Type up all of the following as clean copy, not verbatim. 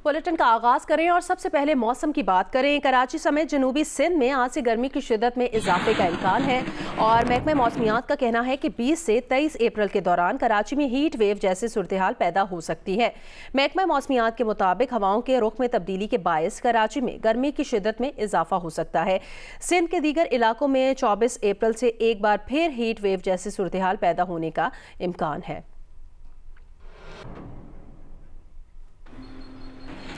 Bulletin का आगाज करें और सबसे पहले मौसम की बात करें। कराची समेत जनूबी सिंध में आज से गर्मी की शिद्दत में इजाफे का इम्कान है और महकमा मौसमियात का कहना है कि 20 से 23 अप्रैल के दौरान कराची में हीट वेव जैसी सूरत हाल पैदा हो सकती है। महकमा मौसमियात के मुताबिक हवाओं के रुख में तब्दीली के बायस कराची में गर्मी की शिद्दत में इजाफा हो सकता है। सिंध के दीगर इलाकों में 24 अप्रैल से एक बार फिर हीट वेव जैसी सूरत हाल पैदा होने का इम्कान है।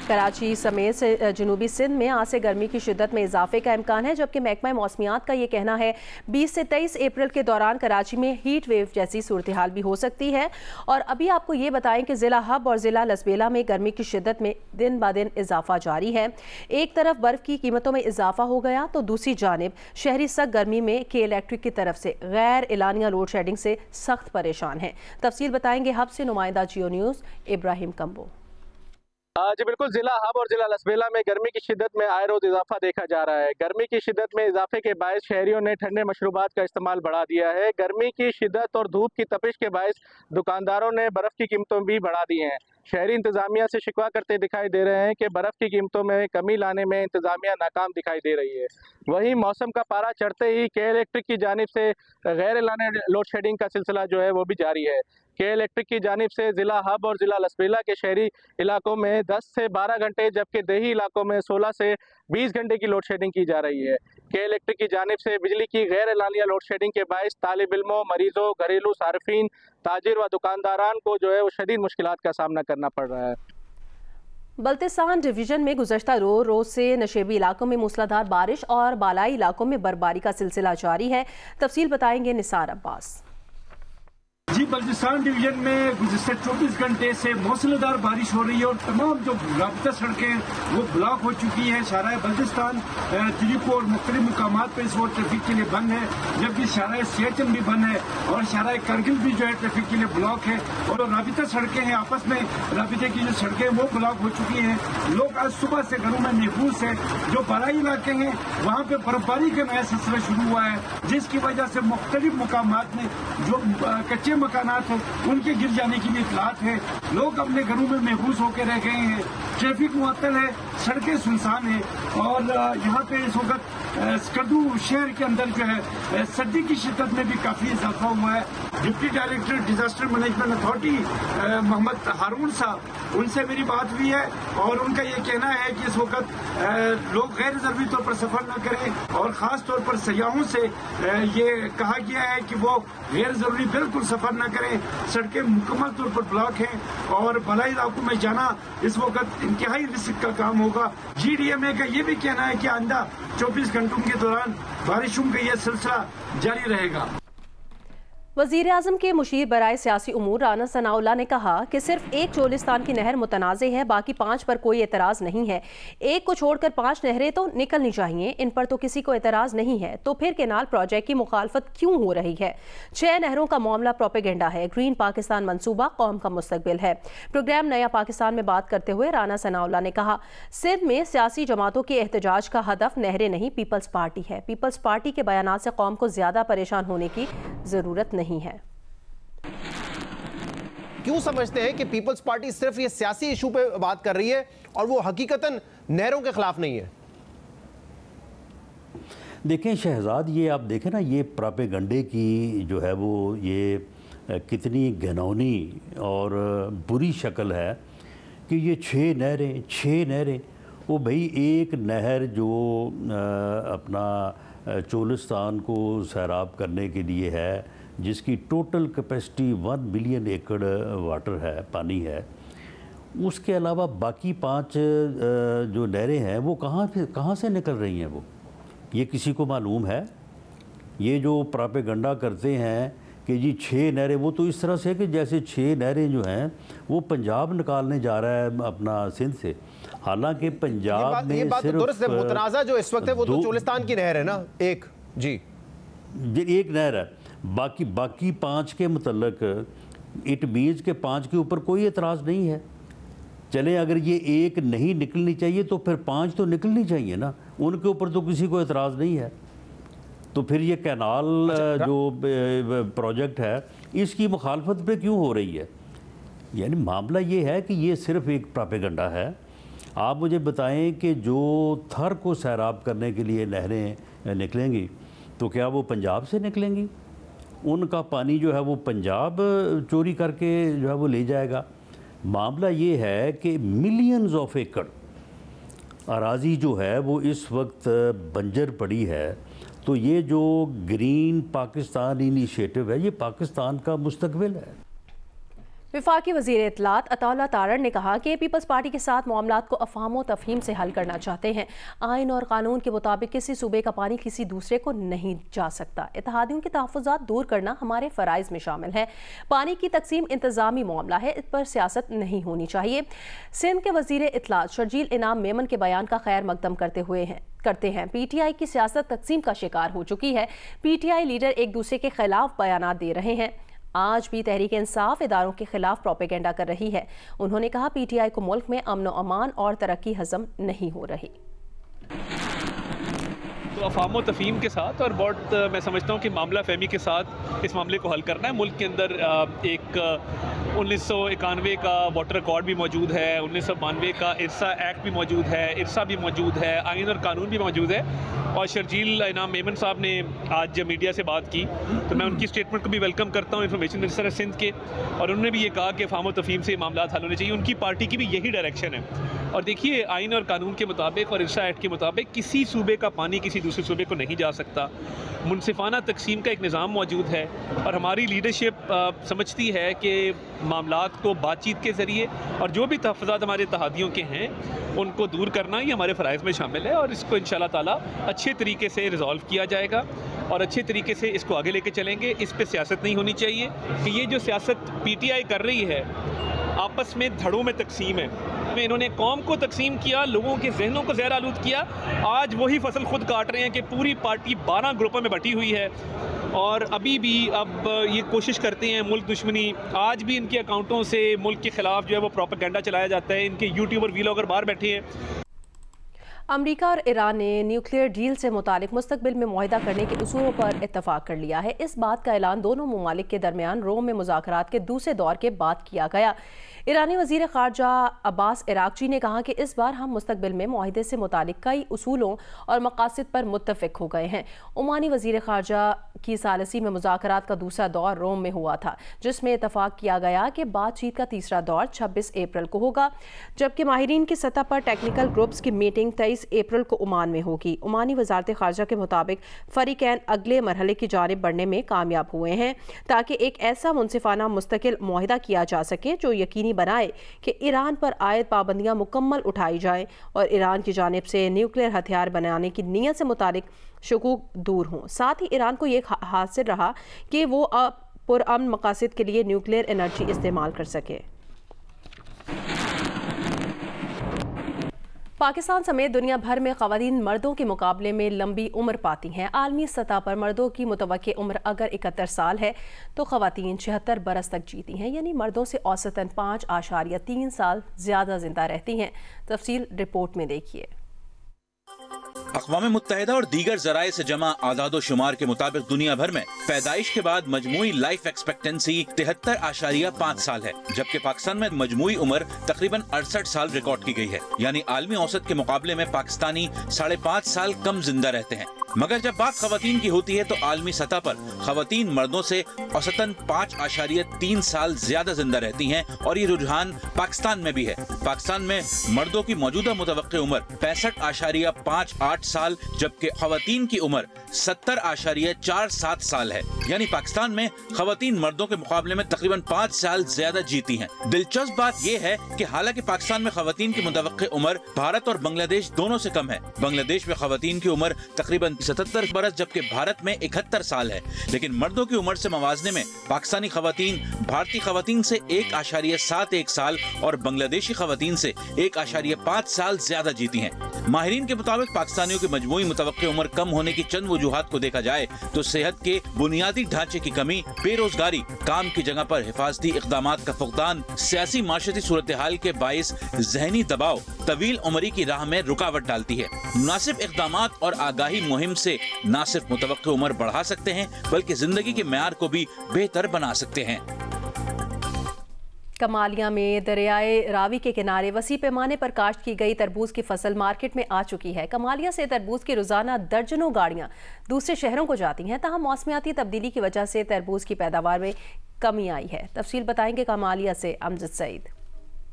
कराची समेत जनूबी सिंध में आज से गर्मी की शिद्दत में इजाफे का इम्कान है, जबकि महकमा मौसमियात का ये कहना है 20 से 23 अप्रैल के दौरान कराची में हीट वेव जैसी सूरत हाल भी हो सकती है। और अभी आपको ये बताएं कि ज़िला हब और ज़िला लसबेला में गर्मी की शिद्दत में दिन ब दिन इजाफा जारी है। एक तरफ बर्फ़ की कीमतों में इजाफा हो गया तो दूसरी जानिब शहरी सख्त गर्मी में के इलेक्ट्रिक की तरफ से गैर एलानिया लोड शेडिंग से सख्त परेशान है। तफसील बताएंगे हब से नुमाइंदा जियो न्यूज़ इब्राहिम कम्बो। जी बिल्कुल, जिला हब और जिला लसबेला में गर्मी की शिद्दत में आए रोज इजाफा देखा जा रहा है। गर्मी की शिद्दत में इजाफे के बायस शहरियों ने ठंडे मशरूबात का इस्तेमाल बढ़ा दिया है। गर्मी की शिद्दत और धूप की तपिश के बायस दुकानदारों ने बर्फ़ की कीमतों भी बढ़ा दी हैं। शहरी इंतजामिया से शिकवा करते दिखाई दे रहे हैं कि बर्फ़ की कीमतों में कमी लाने में इंतजामिया नाकाम दिखाई दे रही है। वहीं मौसम का पारा चढ़ते ही के इलेक्ट्रिक की जानिब से गैर एलानी लोड शेडिंग का सिलसिला जो है वो भी जारी है। के इलेक्ट्रिक की जानिब से ज़िला हब और ज़िला लसबेला के शहरी इलाकों में 10 से 12 घंटे, जबकि देही इलाकों में 16 से 20 घंटे की लोड शेडिंग की जा रही है। के इलेक्ट्रिक की जानिब से बिजली की गैर एलानिया लोड शेडिंग के बायस तालिब इल्मों, मरीजों, घरेलू सार्फिन, ताजिर व दुकानदारान को जो है वो शदीद मुश्किलात का सामना करना पड़ रहा है। बल्तिस्तान डिवीजन में गुज़श्ता रोज से नशेबी इलाकों में मूसलाधार बारिश और बालाई इलाकों में बर्फबारी का सिलसिला जारी है। तफसील बताएंगे निसार अब्बास। जी, बल्तिस्तान डिवीजन में गुज़श्ता 24 घंटे से मूसलाधार बारिश हो रही है और तमाम जो राब्ता सड़कें वो ब्लॉक हो चुकी हैं। शाहराह बल्तिस्तान, तिरिको और मुख्तलिफ मुकामात पर इस वक्त ट्रैफिक के लिए बंद है, जबकि शाहराह सियाचिन भी बंद है और शाहराह करगिल भी जो है ट्रैफिक के लिए ब्लॉक है। और राबिता सड़कें हैं, आपस में राबिते की जो सड़कें वो ब्लॉक हो चुकी हैं। लोग आज सुबह से घरों में महफूज है। जो बराई इलाके हैं वहाँ पे बर्फबारी का नया सिलसिला शुरू हुआ है, जिसकी वजह से मुख्तलिफ मुकामात में जो कच्चे मकानात हैं उनके गिर जाने की भी इतलात है। लोग अपने घरों में महफूज होकर रह गए हैं। ट्रैफिक मुअत्तल है, सड़कें सुनसान है और यहाँ पे इस वक्त स्कर्दू शहर के अंदर जो है सर्दी की शिद्दत में भी काफी इजाफा हुआ है। Deputy director disaster management authority Mohammad Haroon साहब, उनसे मेरी बात हुई है और उनका ये कहना है कि इस वक्त लोग गैर ज़रूरी तौर पर सफर न करें और खास तौर पर सयाहों से ये कहा गया है कि वो गैर जरूरी बिल्कुल सफर न करें। सड़कें मुकम्मल तौर पर ब्लॉक हैं और बलाई इलाकों में जाना इस वक्त इंतहाई रिस्क का काम होगा। GDMA का ये भी कहना है कि आइंदा 24 घंटों के दौरान बारिशों का यह सिलसिला जारी रहेगा। वज़ीर आज़म के मुशीर बराए सियासी उमूर राना सनाउल्लाह ने कहा कि सिर्फ एक चोलिस्तान की नहर मुतनाज़े है, बाकी 5 पर कोई एतराज़ नहीं है। एक को छोड़कर 5 नहरें तो निकलनी चाहिए, इन पर तो किसी को एतराज़ नहीं है, तो फिर केनाल प्रोजेक्ट की मुखालफत क्यों हो रही है? 6 नहरों का मामला प्रोपेगेंडा है। ग्रीन पाकिस्तान मंसूबा कौम का मुस्तकबिल है। प्रोग्राम नया पाकिस्तान में बात करते हुए राना सनाउल्लाह ने कहा, सिंध में सियासी जमातों के एहतजाज का हदफ नहरें नहीं, पीपल्स पार्टी है। पीपल्स पार्टी के बयानात से कौम को ज़्यादा परेशान होने की ज़रूरत नहीं है। क्यों समझते हैं कि पीपल्स पार्टी सिर्फ ये सियासी इशू पे बात कर रही है और वो हकीकतन नहरों के खिलाफ नहीं है? देखें शहजाद, ये आप देखें ना, ये प्रोपेगेंडे की जो है वो ये कितनी घिनौनी और बुरी शक्ल है कि ये 6 नहरें वो भाई एक नहर जो अपना चोलिस्तान को सैराब करने के लिए है, जिसकी टोटल कैपेसिटी 1 बिलियन एकड़ वाटर है, पानी है, उसके अलावा बाकी 5 जो नहरें हैं वो कहाँ से निकल रही हैं? वो ये किसी को मालूम है? ये जो प्रोपेगेंडा करते हैं कि जी 6 नहरें, वो तो इस तरह से कि जैसे 6 नहरें जो हैं वो पंजाब निकालने जा रहा है अपना सिंध से। हालांकि पंजाब में ये बात सिर्फ दुरुस्त है, मुतनाज़ा जो इस वक्त है वो तो चोलिस्तान की नहर है ना, एक एक नहर है। बाकी 5 के मुतल्लक इट मीन्स के 5 के ऊपर कोई एतराज़ नहीं है। चले अगर ये एक नहीं निकलनी चाहिए तो फिर 5 तो निकलनी चाहिए ना, उनके ऊपर तो किसी को एतराज़ नहीं है। तो फिर ये कैनाल जो प्रोजेक्ट है इसकी मुखालफत पे क्यों हो रही है? यानी मामला ये है कि ये सिर्फ एक प्रोपेगेंडा है आप मुझे बताएं कि जो थर को सैराब करने के लिए नहरें निकलेंगी तो क्या वो पंजाब से निकलेंगी? उनका पानी जो है वो पंजाब चोरी करके जो है वो ले जाएगा। मामला ये है कि मिलियंस ऑफ एकड़ अराज़ी जो है वो इस वक्त बंजर पड़ी है। तो ये जो ग्रीन पाकिस्तान इनिशिएटिव है ये पाकिस्तान का मुस्तकबिल है। वफाकी वज़ीर इत्तलात अताउल्लाह तारड़ ने कहा कि पीपल्स पार्टी के साथ मामलात को अफ़हाम व तफ़हीम से हल करना चाहते हैं। आइन और कानून के मुताबिक किसी सूबे का पानी किसी दूसरे को नहीं जा सकता। इत्तेहादियों के तहफ़्फ़ुज़ात दूर करना हमारे फ़राइज़ में शामिल है। पानी की तकसीम इंतज़ामी मामला है, इस पर सियासत नहीं होनी चाहिए। सिंध के वज़ीर इत्तलात शर्जील इनाम मेमन के बयान का खैर मकदम करते हैं। PTI की सियासत तकसीम का शिकार हो चुकी है। PTI लीडर एक दूसरे के खिलाफ बयानात दे रहे हैं। आज भी तहरीक इंसाफ इदारों के खिलाफ प्रोपेगेंडा कर रही है। उन्होंने कहा PTI को मुल्क में अमन व अमान और तरक्की हजम नहीं हो रही। तो अफ़हाम तफ़हीम के साथ और बहुत मैं समझता हूँ कि मामला फहमी के साथ इस मामले को हल करना है। मुल्क के अंदर एक 1991 का वाटर रिकॉर्ड भी मौजूद है, 1992 का इरसा एक्ट भी मौजूद है, इरसा भी मौजूद है, आइन और कानून भी मौजूद है। और शर्जील इनाम मेमन साहब ने आज जब मीडिया से बात की तो मैं उनकी स्टेटमेंट को भी वेलकम करता हूँ, इंफॉर्मेशन मिनिस्टर है सिंध के, और उन्होंने भी ये कहा कि अफ़हाम तफ़हीम से मामला हल होने चाहिए। उनकी पार्टी की भी यही डायरेक्शन है। और देखिए, आइन और कानून के मुताबिक और इरसा एक्ट के मुताबिक किसी सूबे का पानी किसी दूसरे सूबे को नहीं जा सकता। मुनसिफाना तकसीम का एक निज़ाम मौजूद है और हमारी लीडरशिप समझती है कि मामलात को बातचीत के ज़रिए और जो भी तहफ़्फ़ुज़ात हमारे इत्तेहादियों के हैं उनको दूर करना ही हमारे फ़राइज़ में शामिल है। और इसको इंशाअल्लाह ताला अच्छे तरीके से रिज़ॉल्व किया जाएगा और अच्छे तरीके से इसको आगे लेके चलेंगे। इस पर सियासत नहीं होनी चाहिए कि ये जो सियासत PTI कर रही है आपस में धड़ों में तकसीम है। इन्होंने कौम को तकसीम किया, लोगों के जहनों को ज़हर आलूद किया। आज वही फसल खुद काट रहे हैं कि पूरी पार्टी 12 ग्रुपों में बटी हुई है और अभी भी अब ये कोशिश करते हैं मुल्क दुश्मनी। आज भी इनके अकाउंटों से मुल्क के ख़िलाफ़ जो है वो प्रोपेगेंडा चलाया जाता है। इनके यूट्यूबर वीलॉगर बाहर बैठे हैं। अमरीका और ईरान ने न्यूक्लियर डील से मुतालिक मुस्तकबिल में मुआहिदा करने के उसूलों पर इत्तफाक कर लिया है। इस बात का ऐलान दोनों ममालिक के दरमियान रोम में मुज़ाकरात के दूसरे दौर के बाद किया गया। ईरानी वज़ीर ख़ारजा अब्बास इराक़ची ने कहा कि इस बार हम मुस्तकबिल में मुआहिदे से मुतालिक कई उसूलों और मकासद पर मुत्तफ़िक हो गए हैं। ओमानी वज़ीर ख़ारजा की सालसी में मुज़ाकरात का दूसरा दौर रोम में हुआ था, जिसमें इत्तफाक किया गया कि बातचीत का तीसरा दौर 26 अप्रैल को होगा, जबकि माहिरीन की सतह पर टेक्निकल ग्रुप्स की मीटिंग 23 अप्रैल को ओमान में होगी। ओमानी वज़ारत ख़ारजा के मुताबिक फ़रीक़ैन अगले मरहले की जानिब बढ़ने में कामयाब हुए हैं ताकि एक ऐसा मुनसिफाना मुस्तकिल मुआहिदा किया जा सके जो यकीनी बनाए कि ईरान पर आयद पाबंदियां मुकम्मल उठाई जाएं और ईरान की जानिब से न्यूक्लियर हथियार बनाने की नीयत से मुतालिक शुकूक दूर हों। साथ ही ईरान को ये हासिल रहा कि वो पुरअमन मकासद के लिए न्यूक्लियर एनर्जी इस्तेमाल कर सके। पाकिस्तान समेत दुनिया भर में ख़वातीन मर्दों के मुकाबले में लंबी उम्र पाती हैं। आलमी सतह पर मर्दों की मुतवक्की उम्र अगर 71 साल है तो ख़वातीन 76 बरस तक जीती हैं, यानी मर्दों से औसतन 5.3 साल ज़्यादा जिंदा रहती हैं। तफसील रिपोर्ट में देखिए। अक़वाम मुत्तहिदा और दीगर ज़राए से जमा आदादो शुमार के मुताबिक दुनिया भर में पैदाइश के बाद मजमूई लाइफ एक्सपेक्टेंसी 73.5 साल है, जबकि पाकिस्तान में मजमूई उम्र तकरीबन 68 साल रिकॉर्ड की गई है। यानी आलमी औसत के मुकाबले में पाकिस्तानी 5.5 साल कम जिंदा रहते हैं। मगर जब बात खवातीन की होती है तो आलमी सतह पर खवातीन मर्दों से औसतन 5.3 साल ज्यादा जिंदा रहती हैं और ये रुझान पाकिस्तान में भी है। पाकिस्तान में मर्दों की मौजूदा मुतवक्की उम्र 65.58 साल, जबकि खवातीन की उम्र 70.47 साल है। यानी पाकिस्तान में खवातीन मर्दों के मुकाबले में तकरीबन 5 साल ज्यादा जीती हैं। दिलचस्प बात यह है कि हालांकि पाकिस्तान में खवातीन की मुतवक्की उम्र भारत और बांग्लादेश दोनों से कम है। बांग्लादेश में खवातीन की उम्र तकरीबन 77 बरस जबकि भारत में 71 साल है, लेकिन मर्दों की उम्र से मवाजने में पाकिस्तानी खवातीन भारतीय खवातीन से 1.71 साल और बांग्लादेशी खवातीन से 1.5 साल ज्यादा जीती हैं। माहिरीन के मुताबिक पाकिस्तानियों की मजमूई मुतवक्की उम्र कम होने की चंद वजूहात को देखा जाए तो सेहत के बुनियादी ढांचे की कमी, बेरोजगारी, काम की जगह पर हिफाजती इक़दामात का फुकदान, सियासी माशरती सूरत हाल के बाइस जहनी दबाव तवील उम्री की राह में रुकावट डालती है। मुनासिब इक़दामात और आगाही मुहिम से न सिर्फ मुतवक्की उम्र बढ़ा सकते हैं बल्कि जिंदगी के मेयार को भी बेहतर बना सकते हैं। कमालिया में दरियाए रावी के किनारे वसी पैमाने पर काश्त की गई तरबूज की फसल मार्केट में आ चुकी है। कमालिया से तरबूज की रोजाना दर्जनों गाड़ियां दूसरे शहरों को जाती हैं, ताहम मौसमियाती तब्दीली की वजह से तरबूज की पैदावार में कमी आई है। तफसील बताएंगे कमालिया से अमजद सईद।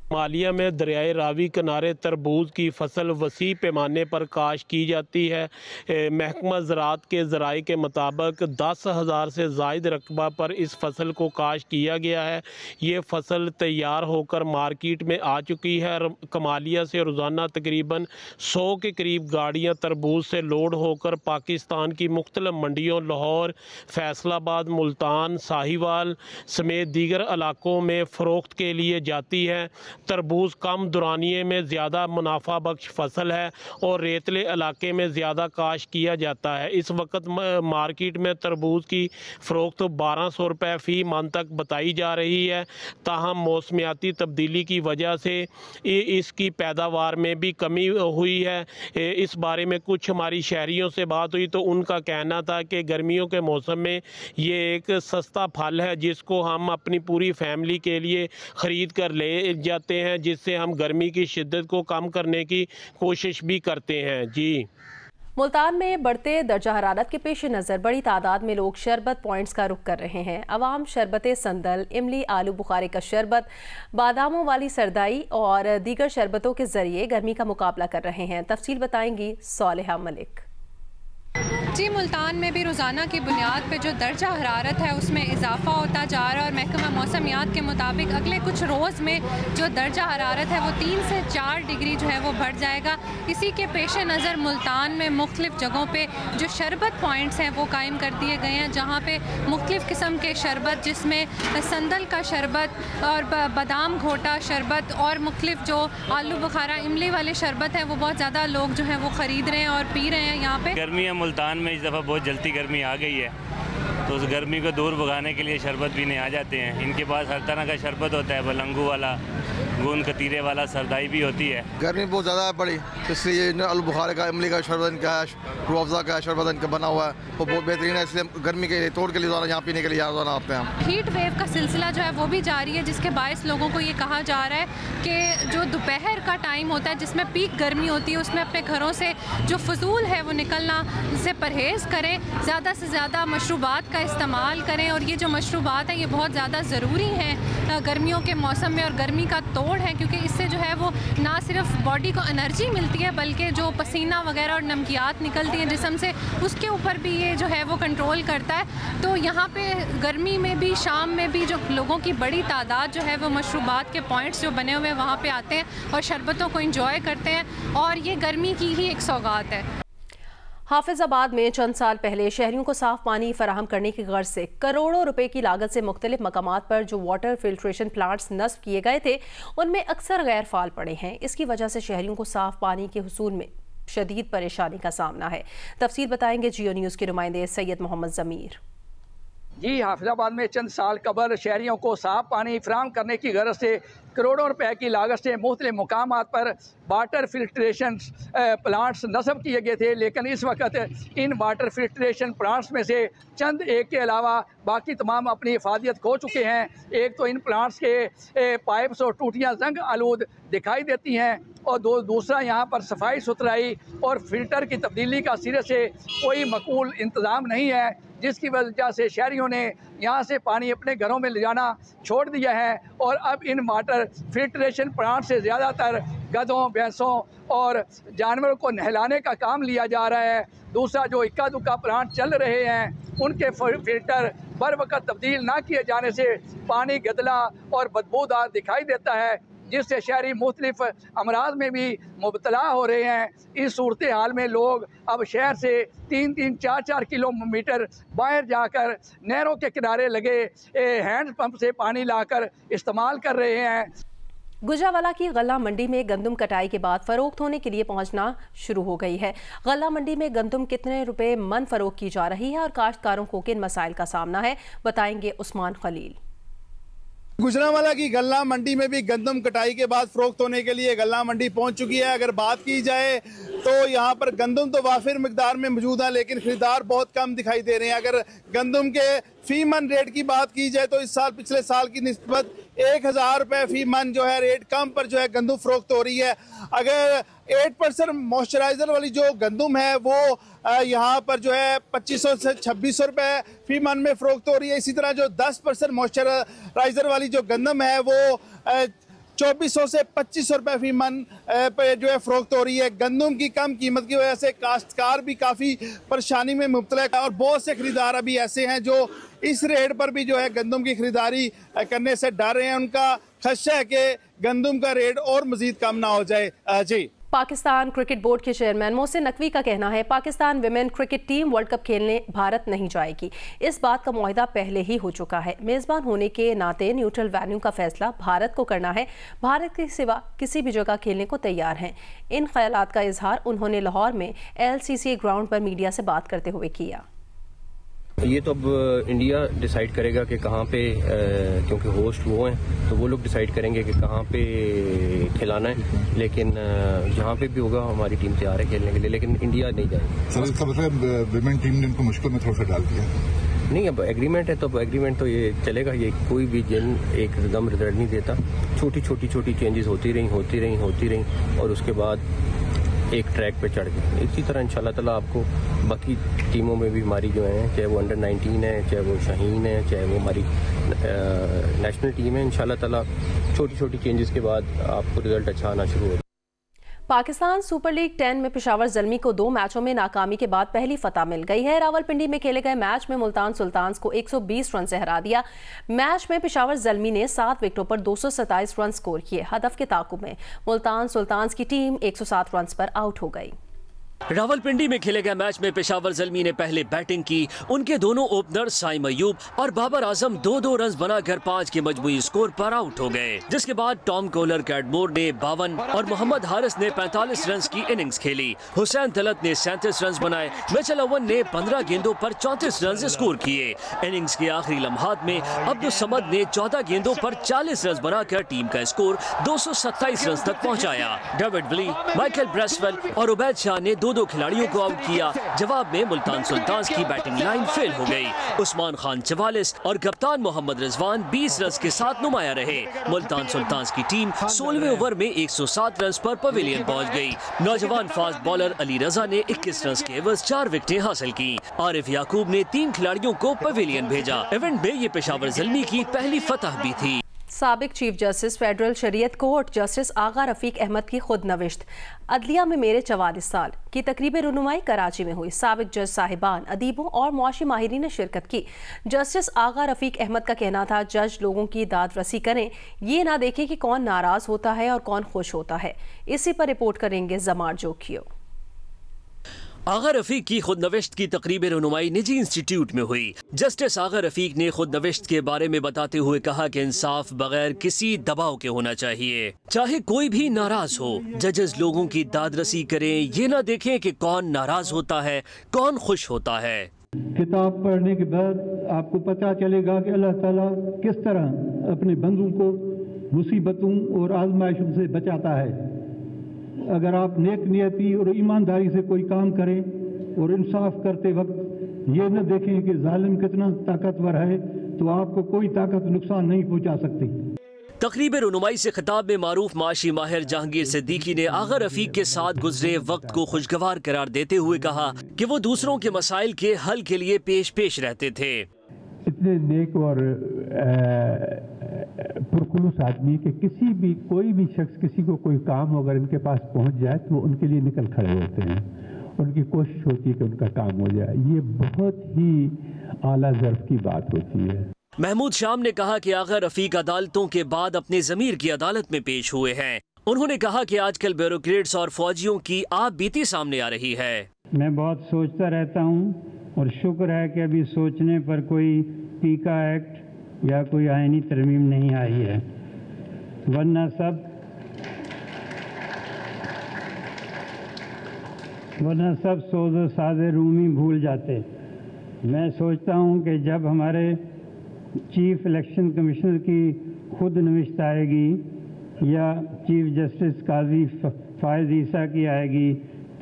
कमालिया में दरियाए रावी किनारे तरबूज की फसल वसी पैमाने पर काश्त की जाती है। महकमा ज़राअत के ज़राए के मुताबिक 10,000 से ज़ायद रकबा पर इस फसल को काश्त किया गया है। ये फसल तैयार होकर मार्केट में आ चुकी है। कमालिया से रोज़ाना तकरीबन 100 के करीब गाड़ियाँ तरबूज से लोड होकर पाकिस्तान की मुख्तलिफ मंडियों लाहौर, फैसलाबाद, मुल्तान, साहिवाल समेत दीगर इलाकों में फ़रोख्त के लिए जाती है। तरबूज कम दुरानिए में ज़्यादा मुनाफा बख्श फसल है और रेतले इलाके में ज़्यादा काश्त किया जाता है। इस वक्त मार्केट में तरबूज की फ़रोख्त 1200 रुपये फ़ी मन तक बताई जा रही है। ताहम मौसमियाती तब्दीली की वजह से इसकी पैदावार में भी कमी हुई है। इस बारे में कुछ हमारी शहरियों से बात हुई तो उनका कहना था कि गर्मियों के मौसम में ये एक सस्ता फल है जिसको हम अपनी पूरी फैमिली के लिए ख़रीद कर ले जाते हैं, जिससे हम गर्मी की शिद्दत को कम करने की कोशिश भी करते हैं। जी, मुल्तान में बढ़ते दर्जा हरारत के पेश नज़र बड़ी तादाद में लोग शरबत पॉइंट्स का रुख कर रहे हैं। अवाम शरबत संदल, इमली, आलू बुखारे का शरबत, बादामों वाली सरदाई और दीगर शरबतों के जरिए गर्मी का मुकाबला कर रहे हैं। तफसील बताएंगी सोलेहा मलिक। जी, मुल्तान में भी रोज़ाना की बुनियाद पे जो दर्जा हरारत है उसमें इजाफा होता जा रहा है और महकमा मौसमियात के मुताबिक अगले कुछ रोज़ में जो दर्जा हरारत है वो 3 से 4 डिग्री जो है वो बढ़ जाएगा। इसी के पेश नज़र मुल्तान में मुख्तलिफ़ जगहों पे जो शरबत पॉइंट्स हैं वो कायम कर दिए गए हैं, जहाँ पे मुख्तलिफ़ किस्म के शरबत जिसमें संदल का शरबत और बादाम घोटा शरबत और मुख्तलिफ़ जो आलू बुखारा इमली वाले शरबत हैं वो बहुत ज़्यादा लोग जो हैं वो ख़रीद रहे हैं और पी रहे हैं। यहाँ पे गर्मी है मुल्तान में, इस दफ़ा बहुत जल्दी गर्मी आ गई है, तो उस गर्मी को दूर भगाने के लिए शरबत पीने आ जाते हैं। इनके पास हर तरह का शरबत होता है, बलंगू वाला, गूंद कतीरे वाला, सरदाई भी होती है। गर्मी बहुत ज़्यादा है बड़ी, इसलिए आलू बुखारे का, इमली का शरबत इनका है, रूअफ़ज़ा का शरबत इनका बना हुआ है, वो बहुत बेहतरीन है। इसलिए गर्मी के तोड़ के लिए यहाँ पीने के लिए आते हैं। हीट वेव का सिलसिला जो है वो भी जारी है, जिसके बायस लोगों को ये कहा जा रहा है कि जो दोपहर का टाइम होता है जिसमें पीक गर्मी होती है उसमें अपने घरों से जो फजूल है वो निकलना से परहेज़ करें, ज़्यादा से ज़्यादा मशरूबात का इस्तेमाल करें। और ये जो मशरूबात हैं ये बहुत ज़्यादा ज़रूरी हैं गर्मियों के मौसम में और गर्मी का तोड़ है, क्योंकि इससे जो है वो ना सिर्फ बॉडी को एनर्जी मिलती है बल्कि जो पसीना वगैरह और नमकियात निकलती हैं जिस्म से उसके ऊपर भी ये जो है वो कंट्रोल करता है। तो यहाँ पे गर्मी में भी शाम में भी जो लोगों की बड़ी तादाद जो है वो मशरूबात के पॉइंट्स जो बने हुए हैं वहाँ पे आते हैं और शरबतों को इंजॉय करते हैं और ये गर्मी की ही एक सौगात है। हाफिजाबाद में चंद साल पहले शहरियों को साफ पानी फराहम करने की गर्ज से करोड़ों रुपए की लागत से मुख्तलिफ मकामात पर जो वाटर फिल्ट्रेशन प्लांट्स नस्ब किए गए थे उनमें अक्सर गैर फाल पड़े हैं। इसकी वजह से शहरियों को साफ पानी के हुसूल में शदीद परेशानी का सामना है। तफसील बताएंगे जियो न्यूज़ के नुमाइंदे सैयद मोहम्मद ज़मीर। जी, हाफिजाबाद में चंद साल कबल शहरियों को साफ पानी फराहम करने की गर्ज से करोड़ों रुपए की लागत से मुख्तलिफ मकामात पर वाटर फिल्ट्रेशन प्लांट्स नस्ब किए गए थे, लेकिन इस वक्त इन वाटर फिल्ट्रेशन प्लांट्स में से चंद एक के अलावा बाकी तमाम अपनी हिफाजत खो चुके हैं। एक तो इन प्लांट्स के पाइप्स और टूटियाँ जंग आलूद दिखाई देती हैं और दूसरा यहाँ पर सफाई सुथराई और फिल्टर की तब्दीली का सिरे से कोई मकबूल इंतज़ाम नहीं है, जिसकी वजह से शहरियों ने यहाँ से पानी अपने घरों में ले जाना छोड़ दिया है और अब इन वाटर फिल्ट्रेशन प्लांट से ज़्यादातर गधों, भैंसों और जानवरों को नहलाने का काम लिया जा रहा है। दूसरा जो इक्का दुक्का प्लांट चल रहे हैं उनके फिल्टर बर वक्त तब्दील ना किए जाने से पानी गदला और बदबूदार दिखाई देता है, जिससे शहरी मुख्तलिफ अमराज में भी मुबतला हो रहे हैं। इस सूरत हाल में लोग अब शहर से 3-3, 4-4 किलोमीटर बाहर जाकर नहरों के किनारे लगे हैंड पंप से पानी लाकर इस्तेमाल कर रहे हैं। गुजरावाला की गल्ला मंडी में गंदम कटाई के बाद फरोख्त होने के लिए पहुंचना शुरू हो गई है। गल्ला मंडी में गंदम कितने रुपए मन फरोख्त की जा रही है और काश्तकारों को किन मसाइल का सामना है, बताएंगे उस्मान खलील। गुजरावाला की गल्ला मंडी में भी गंदम कटाई के बाद फरोख्त होने के लिए गल्ला मंडी पहुंच चुकी है। अगर बात की जाए तो यहाँ पर गंदम तो वाफिर मिकदार में मौजूद है, लेकिन खरीदार बहुत कम दिखाई दे रहे हैं। अगर गंदम के फी मन रेट की बात की जाए तो इस साल पिछले साल की निस्बत 1000 रुपये फी मन जो है रेट कम पर जो है गंदम फरोख्त हो रही है। अगर 8% मॉइस्चराइजर वाली जो गंदम है वो यहाँ पर जो है 2500 से 2600 रुपये फी मन में फरोख्त हो रही है। इसी तरह जो 10% मॉइस्चराइजर वाली जो गंदम है वो 2400 से 2500 रुपये फी मन पे जो है फरोख्त हो रही है। गंदम की कम कीमत की वजह से काश्तकार भी काफ़ी परेशानी में मुब्तला है और बहुत से खरीदार अभी ऐसे हैं जो इस रेट पर भी जो है गंदम की खरीदारी करने से डर रहे हैं। उनका खदशा है कि गंदम का रेट और मजीद कम ना हो जाए। जी, पाकिस्तान क्रिकेट बोर्ड के चेयरमैन मोहसिन नकवी का कहना है Pakistan women cricket team world cup खेलने भारत नहीं जाएगी। इस बात का मुआहदा पहले ही हो चुका है। मेज़बान होने के नाते न्यूट्रल वेन्यू का फैसला भारत को करना है। भारत के सिवा किसी भी जगह खेलने को तैयार हैं। इन ख्यालात का इजहार उन्होंने लाहौर में LCCA ग्राउंड पर मीडिया से बात करते हुए किया। ये तो अब इंडिया डिसाइड करेगा कि कहाँ पे, क्योंकि होस्ट वो हैं तो वो लोग डिसाइड करेंगे कि कहाँ पे खिलाना है। लेकिन जहाँ पे भी होगा हमारी टीम तैयार है खेलने के लिए, लेकिन इंडिया नहीं जाएगी। सर, इसका मतलब विमेन टीम ने इनको मुश्किल में थोड़ा सा डाल दिया? नहीं, अब एग्रीमेंट है तो अब एग्रीमेंट तो ये चलेगा। ये कोई भी दिन एकदम रिजल्ट नहीं देता। छोटी चेंजेस होती रही और उसके बाद एक ट्रैक पे चढ़ गए। इसी तरह इंशाल्लाह ताला आपको बाकी टीमों में भी हमारी जो है, चाहे वो अंडर 19 है, चाहे वो शाहीन है, चाहे वो हमारी नेशनल टीम है, इंशाल्लाह ताला छोटी चेंजेस के बाद आपको रिजल्ट अच्छा आना शुरू होगा। पाकिस्तान सुपर लीग 10 में पेशावर ज़ल्मी को 2 मैचों में नाकामी के बाद पहली फतह मिल गई है। रावलपिंडी में खेले गए मैच में मुल्तान सुल्तान्स को 120 रन से हरा दिया। मैच में पेशावर ज़ल्मी ने 7 विकेटों पर 227 रन स्कोर किए। हदफ के ताकुब में मुल्तान सुल्तान्स की टीम 107 रन पर आउट हो गई। रावलपिंडी में खेले गए मैच में पेशावर ज़ल्मी ने पहले बैटिंग की। उनके दोनों ओपनर साइम अयूब और बाबर आजम 2-2 रन बनाकर 5 के मजमूई स्कोर पर आउट हो गए, जिसके बाद टॉम कोलर कैडमोर ने 52 और मोहम्मद हारिस ने 45 रन की इनिंग्स खेली। हुसैन तलत ने 37 रन बनाए। मिचेल ओवन ने 15 गेंदों पर 34 रन स्कोर किए। इनिंग्स के आखिरी लम्हात में अब्दुल समद ने 14 गेंदों पर 40 रन बनाकर टीम का स्कोर 227 रन तक पहुँचाया। डेविड विली, माइकल ब्रेसवेल और उबैद शाह ने 2 खिलाड़ियों को आउट किया। जवाब में मुल्तान सुल्तान्स की बैटिंग लाइन फेल हो गई। उस्मान खान 44 और कप्तान मोहम्मद रिजवान 20 रन के साथ नुमाया रहे। मुल्तान सुल्तान्स की टीम 16वें ओवर में 107 रन पर पवेलियन पहुंच गई। नौजवान फास्ट बॉलर अली रजा ने 21 रन के एवज 4 विकेटें हासिल की। आरिफ याकूब ने 3 खिलाड़ियों को पवेलियन भेजा। इवेंट में ये पेशावर ज़ल्मी की पहली फतह भी थी। साबिक चीफ जस्टिस फेडरल शरीयत कोर्ट जस्टिस आगा रफीक अहमद की खुद नविश्त अदलिया में मेरे 44 साल की तकरीब रुनुमाई कराची में हुई। साबिक जज साहिबान, अदीबों और मुआशी माहिरीन ने शिरकत की। जस्टिस आगा रफीक अहमद का कहना था जज लोगों की दाद रसी करें, ये ना देखें कि कौन नाराज होता है और कौन खुश होता है। इसी पर रिपोर्ट करेंगे जमार जोखियो। आगा रफीक की खुद नविश्त की तकरीब रुनुमाई निजी इंस्टीट्यूट में हुई। जस्टिस आगा रफीक ने खुद नविश्त के बारे में बताते हुए कहा कि इंसाफ बगैर किसी दबाव के होना चाहिए। चाहे कोई भी नाराज हो, जजेस लोगों की दादरसी करें, ये ना देखें कि कौन नाराज होता है, कौन खुश होता है। किताब पढ़ने के बाद आपको पता चलेगा कि अल्लाह ताला किस तरह अपने बंदों को मुसीबतों और आजमाइशों से बचाता है। अगर आप नेक नियति और ईमानदारी से कोई काम करें और इंसाफ करते वक्त ये न देखें कि जालिम कितना ताकतवर है, तो आपको कोई ताकत नुकसान नहीं पहुंचा सकती। तकरीब रुनुमाई से खिताब में मारूफ माशी माहिर जहांगीर सिद्दीकी ने आगा रफीक के साथ गुजरे वक्त को खुशगवार करार देते हुए कहा कि वो दूसरों के मसाइल के हल के लिए पेश रहते थे। इतने नेक और पुरखुलूस आदमी कि कोई भी शख्स किसी को कोई काम अगर इनके पास पहुंच जाए तो वो उनके लिए निकल खड़े होते हैं। उनकी कोशिश होती है कि उनका काम हो जाए। ये बहुत ही आला ज़र्फ़ की बात होती है। महमूद शाम ने कहा कि आगा रफीक अदालतों के बाद अपने ज़मीर की अदालत में पेश हुए हैं। उन्होंने कहा कि आजकल ब्यूरोक्रेट्स और फौजियों की आप बीती सामने आ रही है। मैं बहुत सोचता रहता हूँ और शुक्र है कि अभी सोचने पर कोई पीका एक्ट या कोई आईनी तरमीम नहीं आई है, वरना सब सोज़ो साज़े रूमी भूल जाते। मैं सोचता हूँ कि जब हमारे चीफ इलेक्शन कमिश्नर की खुद नविश्त आएगी या चीफ जस्टिस काजी फायज़ ईसा की आएगी,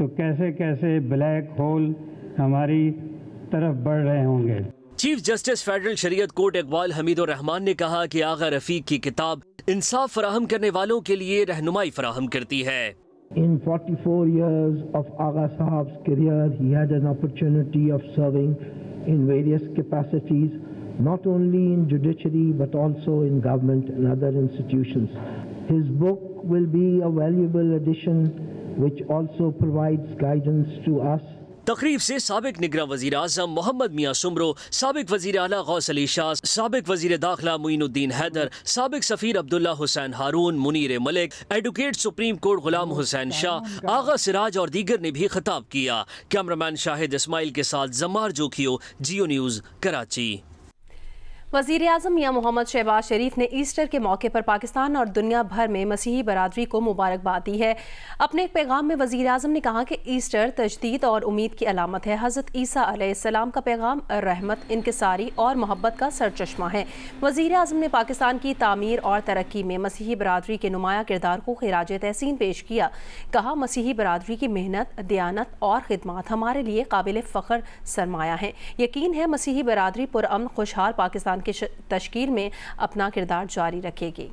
तो कैसे कैसे ब्लैक होल हमारी तरफ बढ़ रहे होंगे। चीफ जस्टिस फेडरल शरीयत कोर्ट इकबाल हमीदुर रहमान ने कहा कि आगा रफीक की किताब इंसाफ फराहम करने वालों के लिए रहनुमाई फराहम करती है। In 44 years of Agha Sahab's career, he had an opportunity of serving in various capacities, not only in judiciary but also in government and other institutions. His book will be a valuable addition which also provides guidance to us. तकरीब से साबिक निगरान वज़ीर आज़म मोहम्मद मियां सुमरो, साबिक वज़ीर आला गौस अली शाह, साबिक वज़ीर दाखिला मुइनुद्दीन हैदर, साबिक सफ़ीर Abdullah Hussain Haroon, Munir Malik, advocate Supreme Court Ghulam Hussain Shah, Agha Siraj और दीगर ने भी खिताब किया। कैमरामैन शाहिद इस्माइल के साथ जमार जोखियो, जियो न्यूज़, कराची। वज़ीर आज़म मियां मोहम्मद शहबाज शरीफ ने ईस्टर के मौके पर पाकिस्तान और दुनिया भर में मसीही बरादरी को मुबारकबाद दी है। अपने एक पैगाम में वज़ीर आज़म ने कहा कि ईस्टर तजदीद और उम्मीद की अलामत है। हज़रत ईसा अलैहिस्सलाम का पैगाम रहमत, इनकिसारी और मोहब्बत का सरचश्मा है। वज़ीर आज़म ने पाकिस्तान की तामीर और तरक्की में मसीही बरादरी के नुमाया किरदार को खिराज तहसीन पेश किया। कहा, मसीही बरादरी की मेहनत, दयानत और खिदमत हमारे लिए काबिल फ़ख्र सरमाया है। यकीन है मसीही बरादरी पुरअमन खुशहाल पाकिस्तान की तश्कील में अपना किरदार जारी रखेगी।